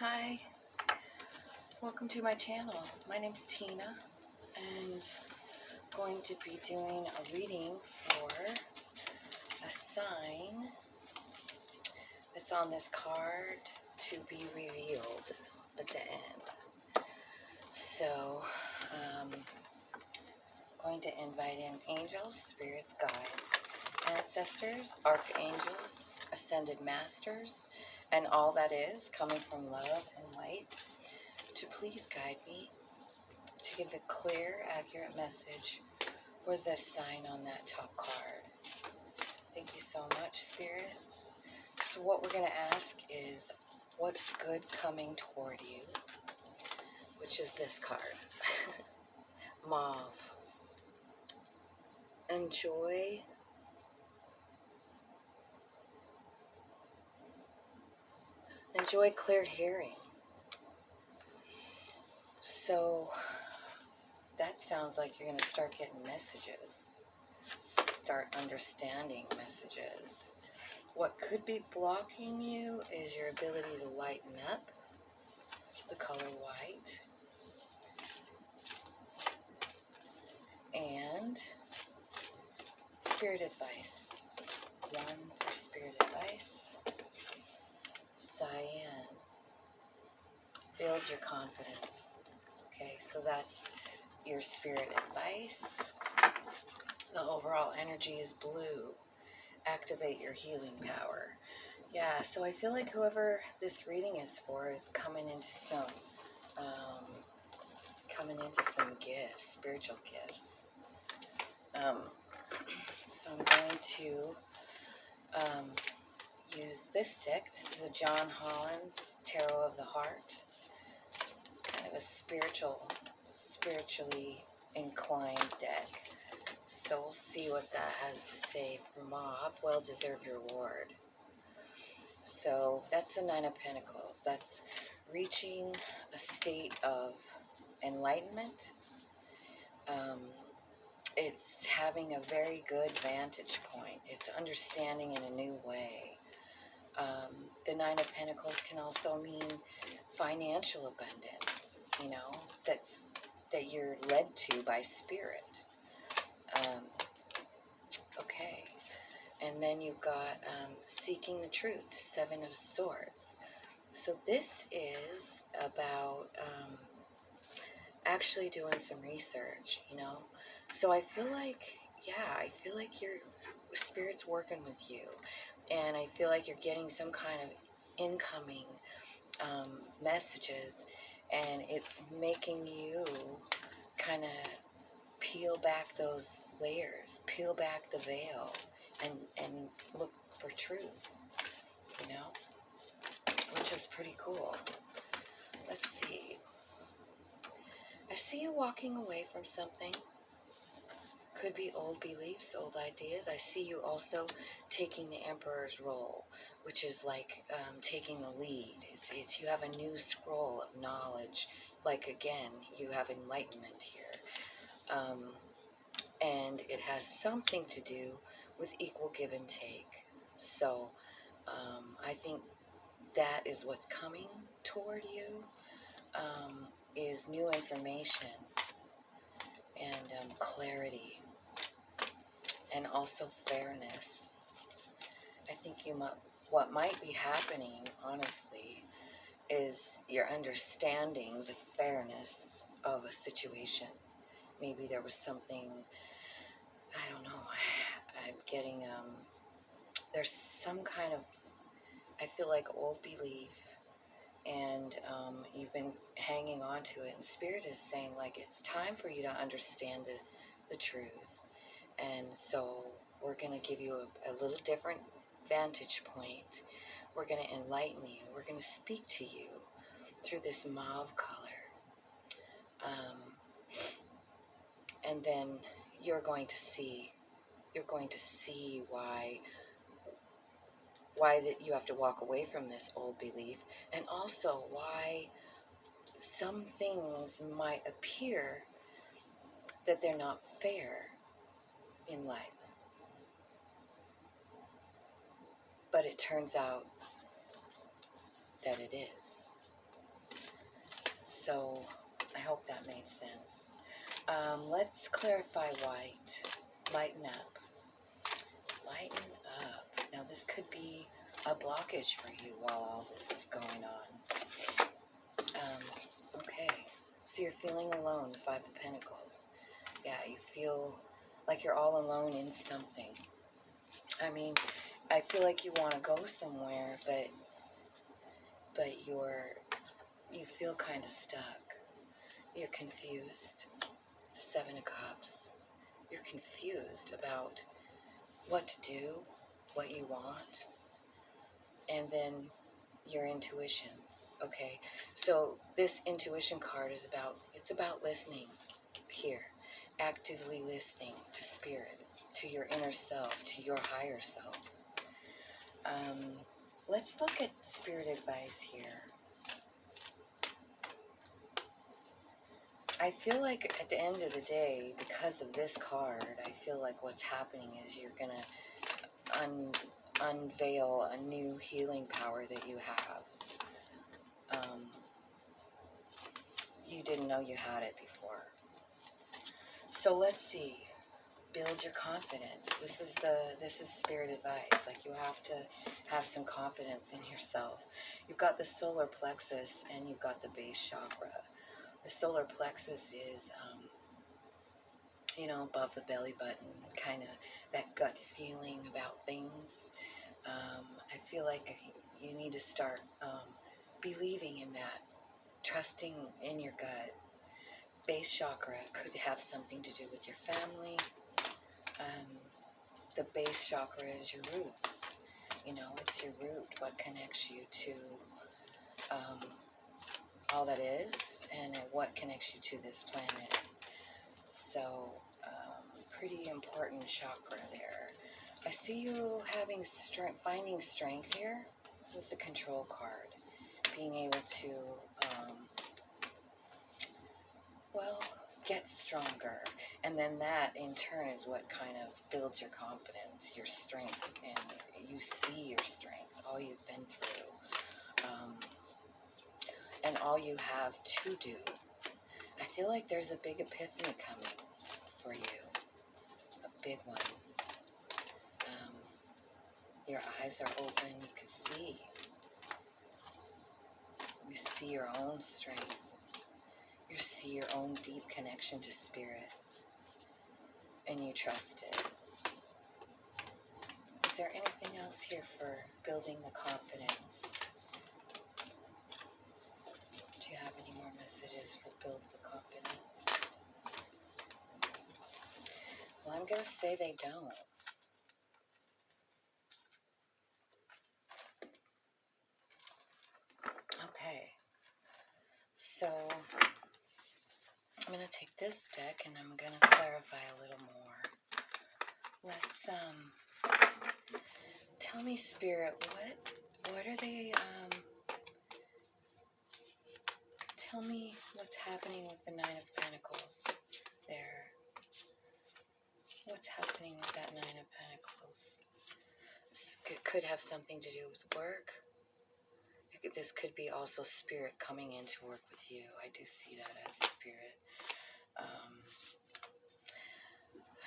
Hi, welcome to my channel. My name's Tina, and I'm going to be doing a reading for a sign that's on this card to be revealed at the end. So, I'm going to invite in angels, spirits, guides, ancestors, archangels, ascended masters, and all that is coming from love and light to please guide me to give a clear, accurate message for the sign on that top card. Thank you so much, Spirit. So what we're going to ask is, what's good coming toward you? Which is this card. Mauve. Enjoy clear hearing. So that sounds like you're going to start getting messages. Start understanding messages. What could be blocking you is your ability to lighten up, the color white, and spirit advice. One for spirit advice. Cyan. Build your confidence. Okay, so that's your spirit advice. The overall energy is blue. Activate your healing power. Yeah, so I feel like whoever this reading is for is coming into some gifts, spiritual gifts. So I'm going to use this deck. This is a John Holland's Tarot of the Heart. It's kind of a spiritually inclined deck. So we'll see what that has to say for Mauve. Well-deserved reward. So that's the Nine of Pentacles. That's reaching a state of enlightenment. It's having a very good vantage point. It's understanding in a new way. The Nine of Pentacles can also mean financial abundance, that you're led to by spirit. Okay. And then you've got Seeking the Truth, Seven of Swords. So this is about actually doing some research, So I feel like your spirit's working with you. And I feel like you're getting some kind of incoming messages, and it's making you kind of peel back those layers, peel back the veil, and look for truth, which is pretty cool. Let's see. I see you walking away from something. Could be old beliefs, old ideas. I see you also taking the Emperor's role, which is like taking the lead. It's you have a new scroll of knowledge. Like, again, you have enlightenment here. And it has something to do with equal give and take. So I think that is what's coming toward you, is new information and clarity, and also fairness. I think what might be happening, honestly, is you're understanding the fairness of a situation. Maybe there was something, I don't know, I'm getting, there's some kind of, I feel like, old belief, and you've been hanging on to it, and Spirit is saying, like, it's time for you to understand the truth. And so we're going to give you a little different vantage point. We're going to enlighten you. We're going to speak to you through this mauve color. And then you're going to see why that you have to walk away from this old belief, and also why some things might appear that they're not fair in life. But it turns out that it is. So I hope that made sense. Let's clarify white. Lighten up. Lighten up. Now this could be a blockage for you while all this is going on. Okay, so you're feeling alone, the Five of Pentacles. Yeah, you feel like you're all alone in something. I mean, I feel like you want to go somewhere, but you feel kind of stuck. You're confused. Seven of Cups. You're confused about what to do, what you want, and then your intuition. Okay, so this intuition card is it's about listening here, actively listening to spirit, to your inner self, to your higher self. Let's look at spirit advice here. I feel like at the end of the day, because of this card, I feel like what's happening is you're going to unveil a new healing power that you have. You didn't know you had it before. So let's see. Build your confidence. This is spirit advice. Like, you have to have some confidence in yourself. You've got the solar plexus and you've got the base chakra. The solar plexus is, above the belly button, kind of that gut feeling about things. I feel like you need to start believing in that, trusting in your gut. Base chakra could have something to do with your family. The base chakra is your roots. It's your root, what connects you to all that is, and what connects you to this planet. So, pretty important chakra there. I see you having strength, finding strength here with the control card. Being able to, get stronger. And then that, in turn, is what kind of builds your confidence, your strength, and you see your strength, all you've been through, and all you have to do. I feel like there's a big epiphany coming for you, a big one. Your eyes are open, you can see. You see your own strength. You see your own deep connection to spirit, and you trust it. Is there anything else here for building the confidence? Do you have any more messages for build the confidence? Well, I'm going to say they don't. Okay. So, I'm going to take this deck and I'm going to clarify a little more. Let's, tell me, Spirit, what are they, tell me what's happening with the Nine of Pentacles there. What's happening with that Nine of Pentacles? This could have something to do with work. This could be also spirit coming in to work with you. I do see that as spirit.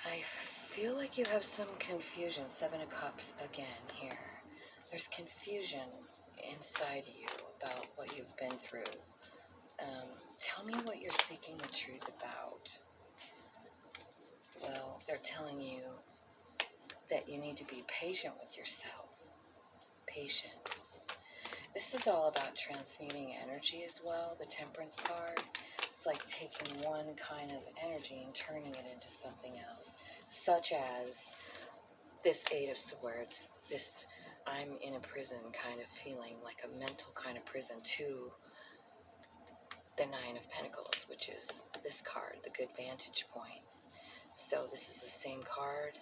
I feel like you have some confusion. Seven of Cups again here. There's confusion inside of you about what you've been through. Tell me what you're seeking the truth about. Well, they're telling you that you need to be patient with yourself. Patience. This is all about transmuting energy as well, the Temperance card. It's like taking one kind of energy and turning it into something else, such as this Eight of Swords, this I'm in a prison kind of feeling, like a mental kind of prison, to the Nine of Pentacles, which is this card, the Good Vantage Point. So this is the same card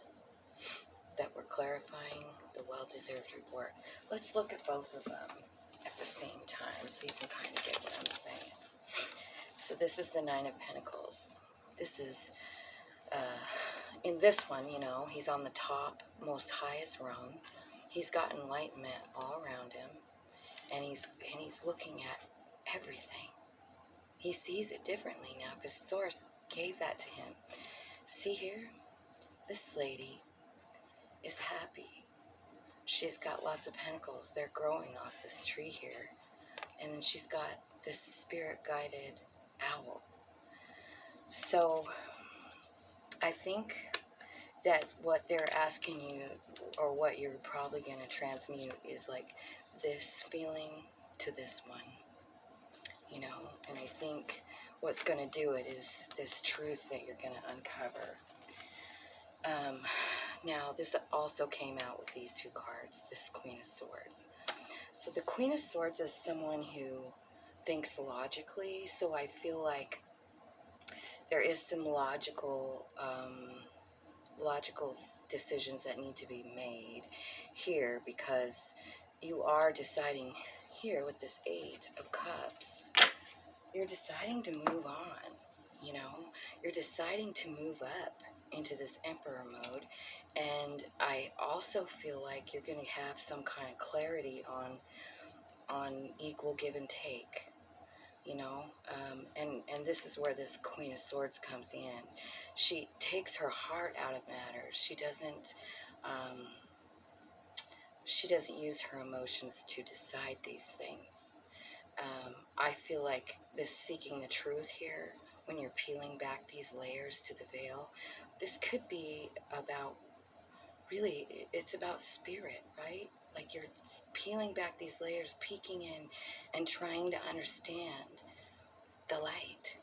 that we're clarifying, the well-deserved reward. Let's look at both of them at the same time so you can kind of get what I'm saying. So this is the Nine of Pentacles. This is, in this one, he's on the top, most highest rung. He's got enlightenment all around him, and he's looking at everything. He sees it differently now because Source gave that to him. See here? This lady is happy. She's got lots of pentacles. They're growing off this tree here. And then she's got this spirit-guided owl. So I think that what they're asking you, or what you're probably going to transmute, is like this feeling to this one, you know. And I think what's going to do it is this truth that you're going to uncover. Now, this also came out with these two cards, this Queen of Swords. So the Queen of Swords is someone who thinks logically, so I feel like there is some logical decisions that need to be made here, because you are deciding here with this Eight of Cups, you're deciding to move on, you know, you're deciding to move up into this Emperor mode. And I also feel like you're going to have some kind of clarity on equal give and take, you know. And this is where this Queen of Swords comes in. She takes her heart out of matters. She doesn't use her emotions to decide these things. I feel like this seeking the truth here, when you're peeling back these layers to the veil, this could be about, really, it's about spirit, right? Like you're peeling back these layers, peeking in and trying to understand the light.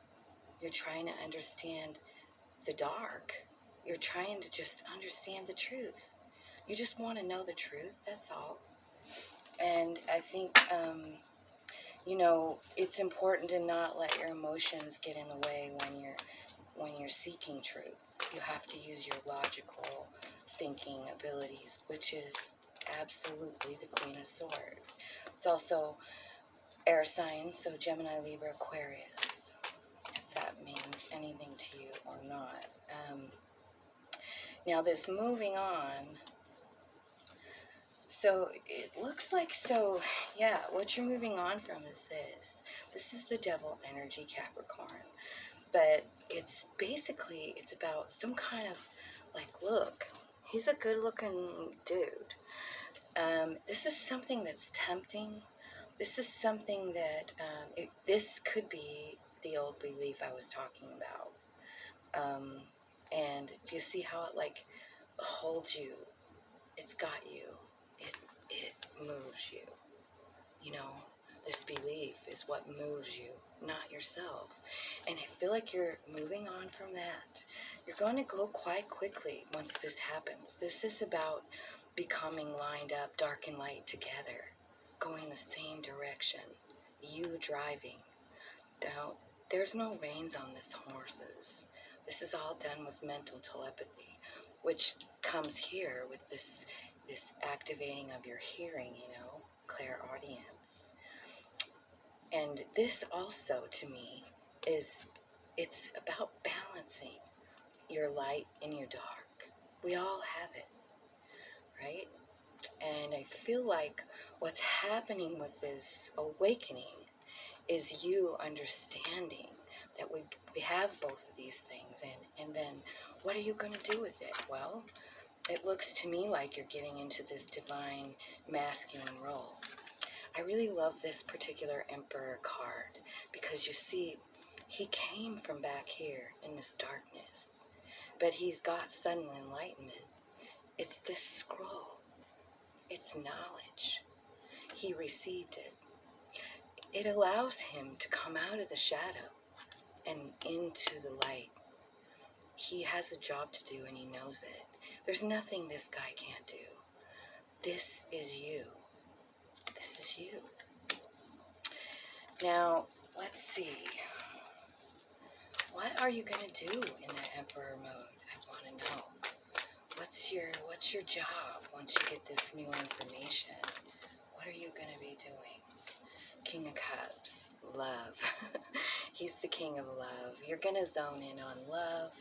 You're trying to understand the dark. You're trying to just understand the truth. You just want to know the truth, that's all. And I think, you know, it's important to not let your emotions get in the way when you're seeking truth. You have to use your logical thinking abilities, which is absolutely the Queen of Swords. It's also air signs, so Gemini, Libra, Aquarius, if that means anything to you or not. Now this moving on, so it looks like, so yeah, what you're moving on from is this. This is the Devil energy, Capricorn. But it's basically, it's about some kind of, like, look, he's a good looking dude. This is something that's tempting. This is something that, this could be the old belief I was talking about. And do you see how it, like, holds you? It's got you. It moves you. You know, this belief is what moves you, not yourself. And I feel like you're moving on from that. You're going to go quite quickly once this happens. This is about becoming lined up, dark and light together, going the same direction. You driving. Now, there's no reins on this horses. This is all done with mental telepathy, which comes here with this activating of your hearing, you know, clairaudience. And this also, to me, it's about balancing your light and your dark. We all have it, right? And I feel like what's happening with this awakening is you understanding that we have both of these things, and then what are you going to do with it? Well, it looks to me like you're getting into this divine masculine role. I really love this particular Emperor card because, you see, he came from back here in this darkness, but he's got sudden enlightenment. It's this scroll. It's knowledge. He received it. It allows him to come out of the shadow and into the light. He has a job to do and he knows it. There's nothing this guy can't do. This is you. This is you. Now, let's see. What are you going to do in that Emperor mode? I want to know. What's your job once you get this new information? What are you going to be doing? King of Cups, love. He's the king of love. You're going to zone in on love.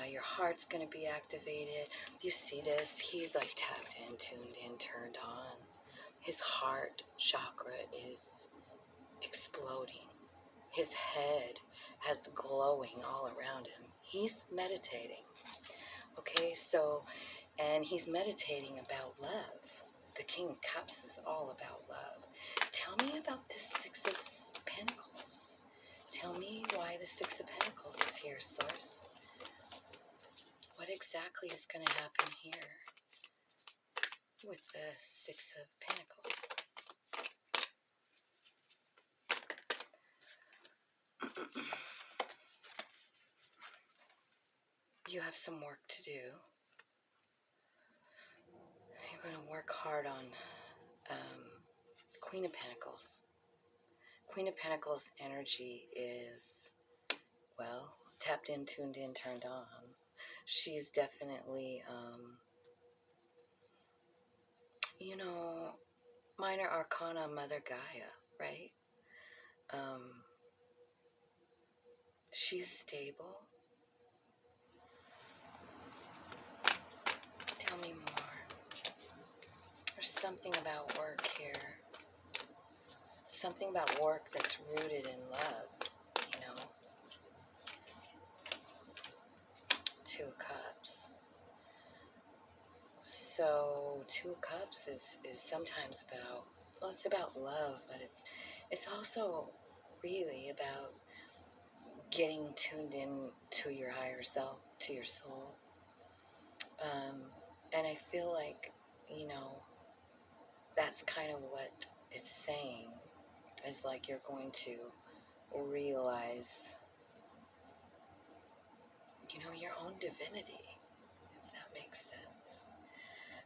Your heart's going to be activated. You see this? He's like tapped in, tuned in, turned on. His heart chakra is exploding. his head has glowing all around him. He's meditating. Okay, so, and he's meditating about love. The King of Cups is all about love. Tell me about the Six of Pentacles. Tell me why the Six of Pentacles is here, Source. What exactly is going to happen here with the Six of Pentacles? You have some work to do. You're going to work hard on Queen of Pentacles. Queen of Pentacles energy is, well, tapped in, tuned in, turned on. She's definitely, you know, minor arcana Mother Gaia, right? She's stable. Tell me more. There's something about work here. Something about work that's rooted in love, you know. Two of Cups. So, Two of Cups is sometimes about, well, it's about love, but it's also really about getting tuned in to your higher self, to your soul. And I feel like, you know, that's kind of what it's saying, is like you're going to realize, you know, your own divinity, if that makes sense.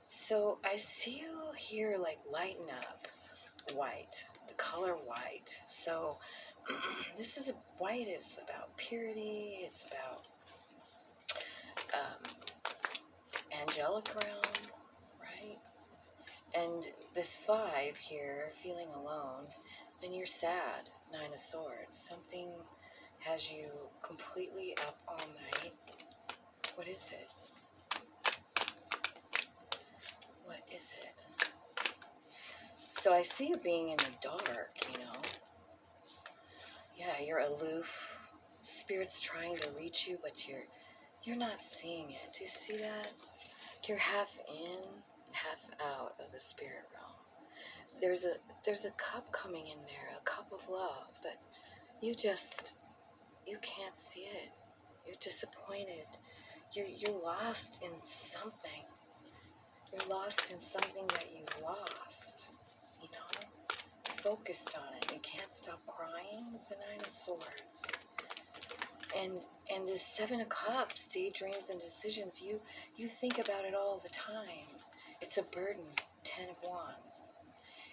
So I see you here like lighten up white, the color white. So this is white is about purity. It's about angelic realm, right? And this 5 here, feeling alone, and you're sad, 9 of Swords. Something has you completely up all night. What is it? What is it? So I see you being in the dark, you know. Yeah, you're aloof. Spirit's trying to reach you, but you're not seeing it. Do you see that? You're half in, half out of the spirit realm. There's a cup coming in there, a cup of love, but you can't see it. You're disappointed. You're lost in something. You're lost in something that you've lost. You know? Focused on it. You can't stop crying with the 9 of Swords. And this 7 of Cups, daydreams and decisions, you think about it all the time. It's a burden, 10 of Wands.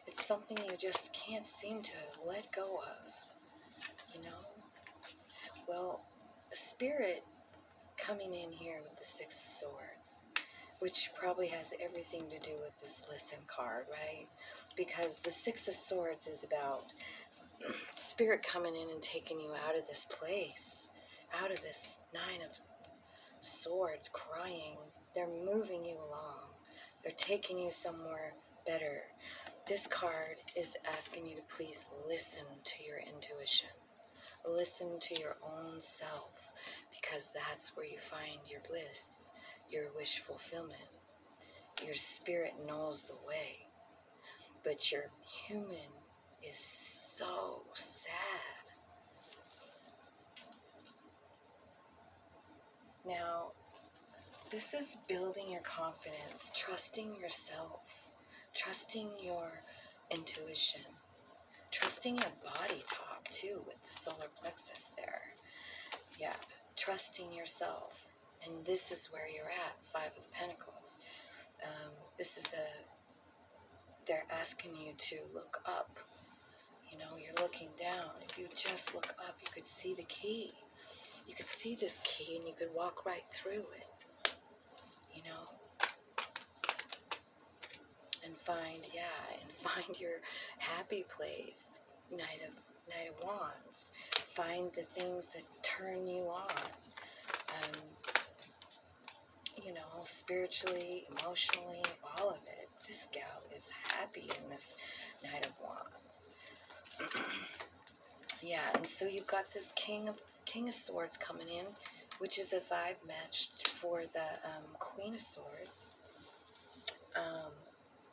It's something you just can't seem to let go of, you know? Well, a spirit coming in here with the 6 of Swords, which probably has everything to do with this listen card, right? Because the 6 of Swords is about spirit coming in and taking you out of this place, out of this 9 of Swords, crying. They're moving you along. They're taking you somewhere better. This card is asking you to please listen to your intuition. Listen to your own self, because that's where you find your bliss, your wish fulfillment. Your spirit knows the way, but your human is so sad. Now, this is building your confidence, trusting yourself, trusting your intuition, trusting your body talk too with the solar plexus there. Yeah, trusting yourself. And this is where you're at, 5 of Pentacles. They're asking you to look up. You know, you're looking down. If you just look up, you could see the key. You could see this key and you could walk right through it. You know? And find your happy place. Knight of Wands. Find the things that turn you on. You know, spiritually, emotionally, all of it. This gal is happy in this Knight of Wands. Yeah, and so you've got this King of Swords coming in, which is a vibe match for the Queen of Swords. Um,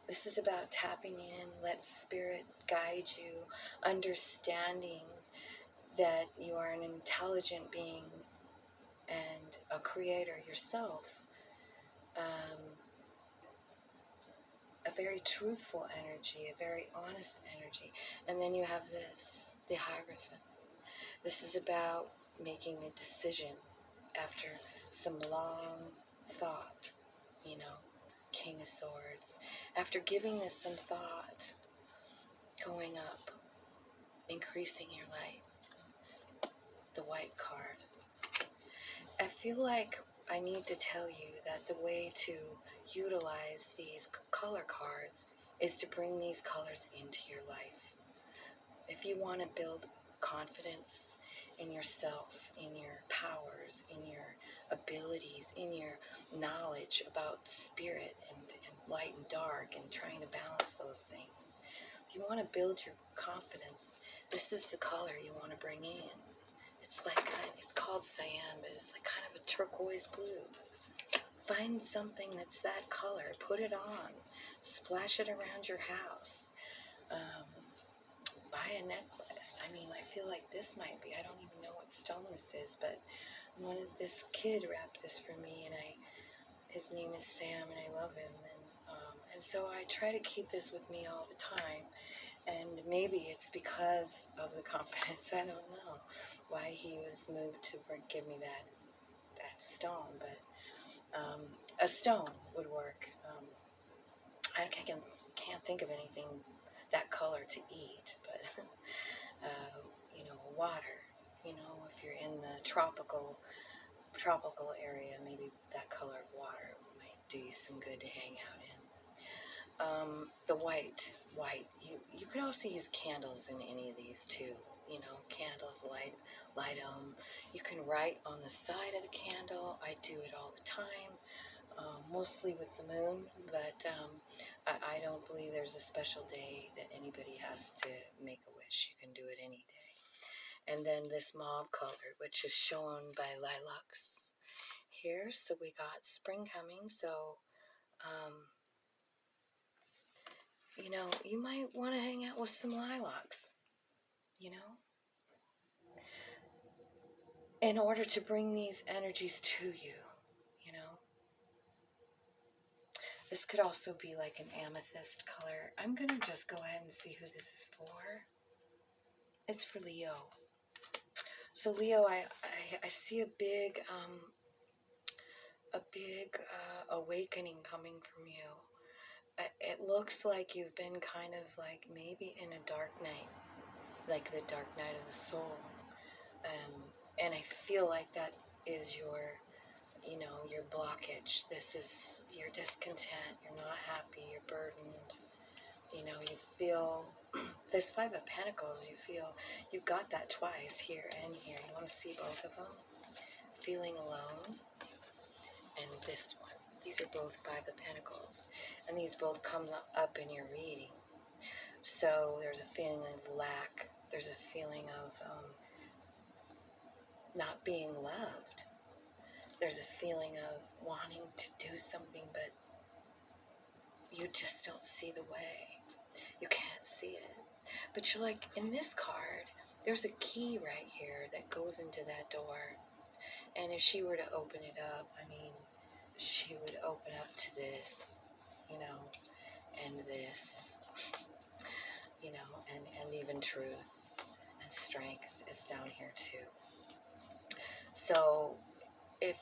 this is about tapping in, let spirit guide you, understanding that you are an intelligent being and a creator yourself. A very truthful energy, a very honest energy. And then you have this, the Hierophant. This is about making a decision after some long thought, you know, King of Swords. After giving this some thought, going up, increasing your light, the White card. I feel like I need to tell you that the way to utilize these color cards is to bring these colors into your life. If you want to build confidence in yourself, in your powers, in your abilities, in your knowledge about spirit and light and dark and trying to balance those things, if you want to build your confidence, this is the color you want to bring in. It's like it's called cyan, but it's like kind of a turquoise blue. Find something that's that color, put it on, splash it around your house. Buy a necklace. I mean, I feel like this might be, I don't even know what stone this is, but this kid wrapped this for me, and his name is Sam, and I love him, and so I try to keep this with me all the time, and maybe it's because of the confidence, I don't know why he was moved to give me that stone, but a stone would work. I can't think of anything that color to eat, but water. If you're in the tropical area, maybe that color of water might do you some good to hang out in. The white. You could also use candles in any of these too. Candles, light them. You can write on the side of the candle. I do it all the time. Mostly with the moon, but I don't believe there's a special day that anybody has to make a wish. You can do it any day. And then this mauve color, which is shown by lilacs here. So we got spring coming. So, you might want to hang out with some lilacs, in order to bring these energies to you. This could also be like an amethyst color. I'm going to just go ahead and see who this is for. It's for Leo. So Leo, I see a big awakening coming from you. It looks like you've been kind of like maybe in a dark night, like the dark night of the soul. And I feel like that is your blockage. This is your discontent. You're not happy. You're burdened. You feel this Five of Pentacles. You feel you've got that twice here and here. You want to see both of them. Feeling alone, and this one. These are both Five of Pentacles, and these both come up in your reading. So there's a feeling of lack. There's a feeling of not being loved. There's a feeling of wanting to do something, but you just don't see the way. You can't see it. But you're like, in this card, there's a key right here that goes into that door. And if she were to open it up, she would open up to this, and this, and even truth and strength is down here too. So if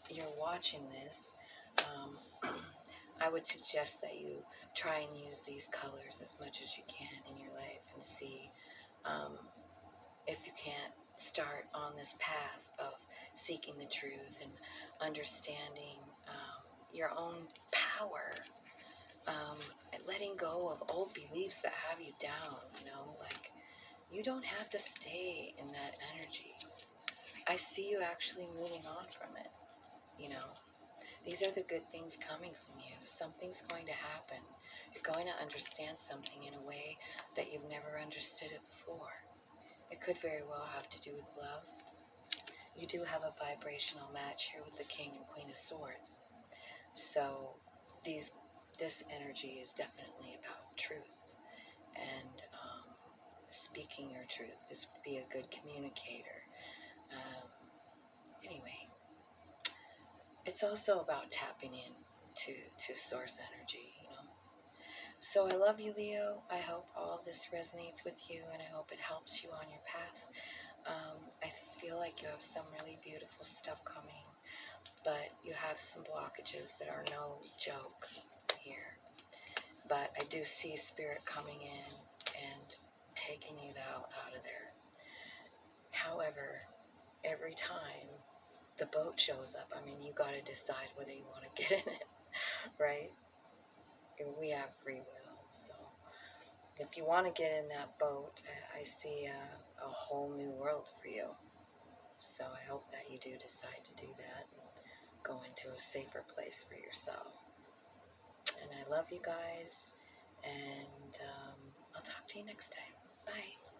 you're watching this, I would suggest that you try and use these colors as much as you can in your life and see if you can't start on this path of seeking the truth and understanding your own power, and letting go of old beliefs that have you down, like you don't have to stay in that energy. I see you actually moving on from it, These are the good things coming from you. Something's going to happen. You're going to understand something in a way that you've never understood it before. It could very well have to do with love. You do have a vibrational match here with the King and Queen of Swords. So this energy is definitely about truth and speaking your truth. This would be a good communicator. Anyway, it's also about tapping in to source energy, you know. So I love you, Leo. I hope all of this resonates with you, and I hope it helps you on your path. I feel like you have some really beautiful stuff coming, but you have some blockages that are no joke here. But I do see spirit coming in and taking you out of there. However, every time the boat shows up, I mean, you got to decide whether you want to get in it, right? We have free will, so if you want to get in that boat, I see a whole new world for you. So I hope that you do decide to do that and go into a safer place for yourself. And I love you guys, and I'll talk to you next time. Bye.